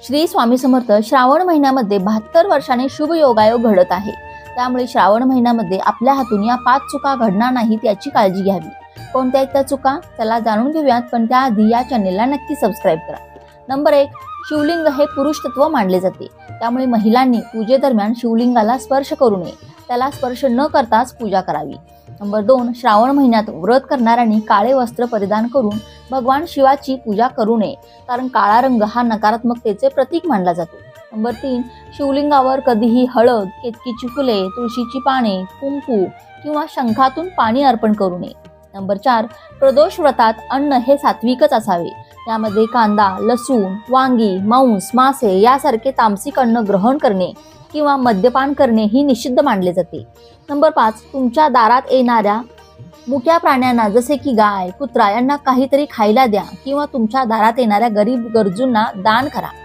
श्री स्वामी समर्थ श्रावण महिन्यामध्ये 72 वर्षांनी शुभ योगायोग घडत आहे. त्यामुळे श्रावण महिन्यामध्ये आपल्या हातून या 5 चुका घडणार नाहीत याची काळजी घ्यावी. कोणत्या आहेत त्या चुका त्याला जाणून घेऊयात, पण त्याआधी या चॅनेलला नक्की सबस्क्राईब करा. नंबर 1, शिवलिंग हे पुरुष तत्व मानले जाते. त्यामुळे महिलांनी पूजेदरम्यान शिवलिंगाला स्पर्श करू नये, त्याला स्पर्श न करताच पूजा करावी. नंबर 2, श्रावण महिन्यात व्रत करणाऱ्यांनी काळे वस्त्र परिधान करून भगवान शिवाची पूजा करू नये, कारण काळा रंग हा नकारात्मकतेचे प्रतीक मानला जातो. नंबर 3, शिवलिंगावर कधीही हळद, केतकीची फुले, तुळशीची पाने, कुंकू किंवा शंखातून पाणी अर्पण करू नये. नंबर 4, प्रदोष व्रतात अन्न हे सात्विकच असावे. यामध्ये कांदा, लसूण, वांगी, मांस, मासे यासारखे तामसिक अन्न ग्रहण करणे किंवा मद्यपान करणे ही निषिद्ध मानले जाते. नंबर 5, तुमच्या दारात येणाऱ्या मुक्या प्राण्यांना जसे की गाय, कुत्रा यांना काहीतरी खायला द्या किंवा तुमच्या दारात येणाऱ्या गरीब गरजूंना दान करा.